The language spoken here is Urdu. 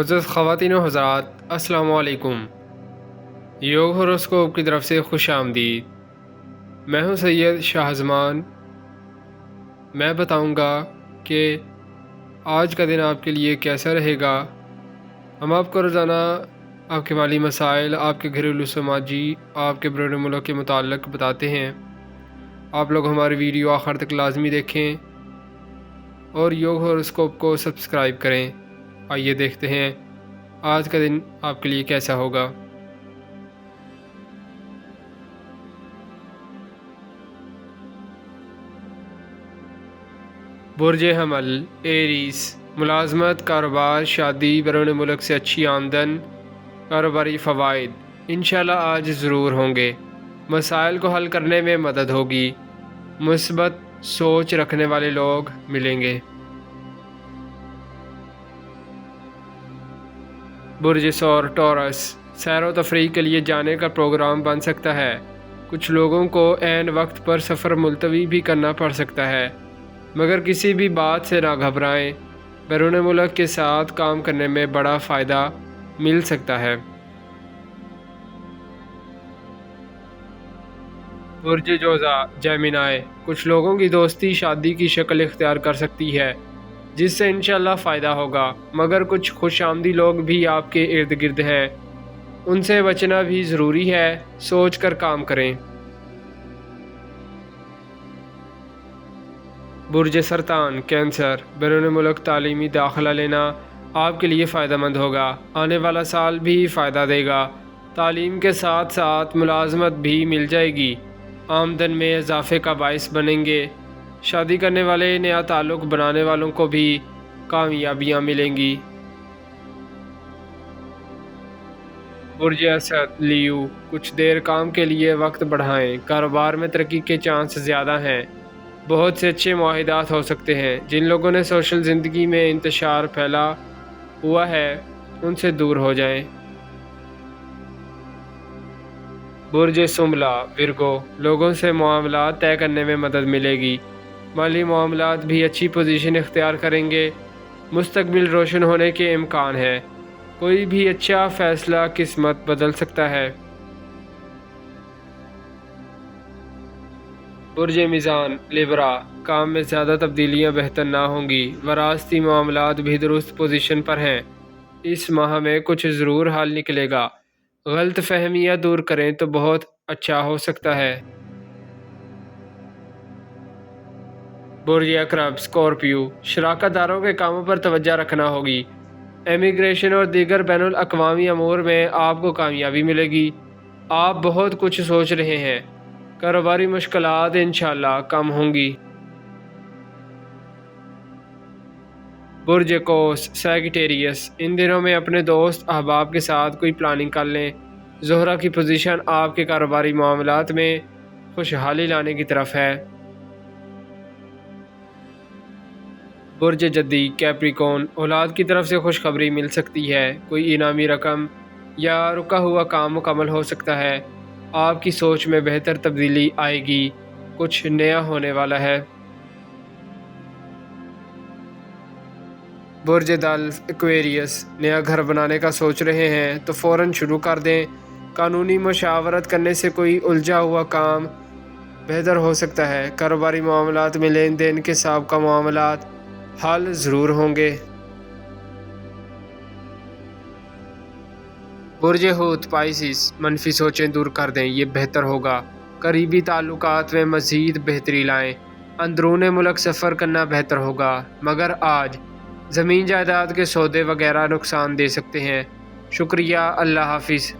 معزز خواتین و حضرات، السلام علیکم۔ یوگ ہوروسکوپ کی طرف سے خوش آمدید۔ میں ہوں سید شاہزمان۔ میں بتاؤں گا کہ آج کا دن آپ کے لیے کیسا رہے گا۔ ہم آپ کو روزانہ آپ کے مالی مسائل، آپ کے گھریلو سماجی، آپ کے بیرون ملک کے متعلق بتاتے ہیں۔ آپ لوگ ہماری ویڈیو آخر تک لازمی دیکھیں اور یوگ ہوروسکوپ کو سبسکرائب کریں۔ آئیے دیکھتے ہیں آج کا دن آپ کے لیے کیسا ہوگا۔ برج حمل ایریس، ملازمت، کاروبار، شادی، بیرون ملک سے اچھی آمدن، کاروباری فوائد انشاءاللہ آج ضرور ہوں گے۔ مسائل کو حل کرنے میں مدد ہوگی۔ مثبت سوچ رکھنے والے لوگ ملیں گے۔ برج ثور ٹورس، سیر و تفریح کے لیے جانے کا پروگرام بن سکتا ہے۔ کچھ لوگوں کو عین وقت پر سفر ملتوی بھی کرنا پڑ سکتا ہے، مگر کسی بھی بات سے نہ گھبرائیں۔ بیرون ملک کے ساتھ کام کرنے میں بڑا فائدہ مل سکتا ہے۔ برج جوزا جیمنائی، کچھ لوگوں کی دوستی شادی کی شکل اختیار کر سکتی ہے، جس سے انشاءاللہ فائدہ ہوگا، مگر کچھ خوش آمدی لوگ بھی آپ کے ارد گرد ہیں، ان سے بچنا بھی ضروری ہے۔ سوچ کر کام کریں۔ برج سرطان کینسر، بیرون ملک تعلیمی داخلہ لینا آپ کے لیے فائدہ مند ہوگا۔ آنے والا سال بھی فائدہ دے گا۔ تعلیم کے ساتھ ساتھ ملازمت بھی مل جائے گی، آمدن میں اضافے کا باعث بنیں گے۔ شادی کرنے والے، نیا تعلق بنانے والوں کو بھی کامیابیاں ملیں گی۔ برج اسد لیو، کچھ دیر کام کے لیے وقت بڑھائیں۔ کاروبار میں ترقی کے چانس زیادہ ہیں۔ بہت سے اچھے معاہدات ہو سکتے ہیں۔ جن لوگوں نے سوشل زندگی میں انتشار پھیلا ہوا ہے ان سے دور ہو جائیں۔ برج سنبلہ ورگو، لوگوں سے معاملات طے کرنے میں مدد ملے گی۔ مالی معاملات بھی اچھی پوزیشن اختیار کریں گے۔ مستقبل روشن ہونے کے امکان ہے۔ کوئی بھی اچھا فیصلہ قسمت بدل سکتا ہے۔ برج میزان لیبرا، کام میں زیادہ تبدیلیاں بہتر نہ ہوں گی۔ وراثتی معاملات بھی درست پوزیشن پر ہیں۔ اس ماہ میں کچھ ضرور حل نکلے گا۔ غلط فہمیاں دور کریں تو بہت اچھا ہو سکتا ہے۔ برج عقرب اسکارپیو، شراکت داروں کے کاموں پر توجہ رکھنا ہوگی۔ امیگریشن اور دیگر بین الاقوامی امور میں آپ کو کامیابی ملے گی۔ آپ بہت کچھ سوچ رہے ہیں۔ کاروباری مشکلات انشاءاللہ کم ہوں گی۔ برج قوس سیگیٹیریس، ان دنوں میں اپنے دوست احباب کے ساتھ کوئی پلاننگ کر لیں۔ زہرہ کی پوزیشن آپ کے کاروباری معاملات میں خوشحالی لانے کی طرف ہے۔ برج جدی کیپریکون، اولاد کی طرف سے خوشخبری مل سکتی ہے۔ کوئی انعامی رقم یا رکا ہوا کام مکمل ہو سکتا ہے۔ آپ کی سوچ میں بہتر تبدیلی آئے گی۔ کچھ نیا ہونے والا ہے۔ برج دلو ایکویریس، نیا گھر بنانے کا سوچ رہے ہیں تو فوراً شروع کر دیں۔ قانونی مشاورت کرنے سے کوئی الجھا ہوا کام بہتر ہو سکتا ہے۔ کاروباری معاملات میں لین دین کے سابقہ معاملات حل ضرور ہوں گے۔ برج حوت پائسیس، منفی سوچیں دور کر دیں، یہ بہتر ہوگا۔ قریبی تعلقات میں مزید بہتری لائیں۔ اندرون ملک سفر کرنا بہتر ہوگا، مگر آج زمین جائیداد کے سودے وغیرہ نقصان دے سکتے ہیں۔ شکریہ، اللہ حافظ۔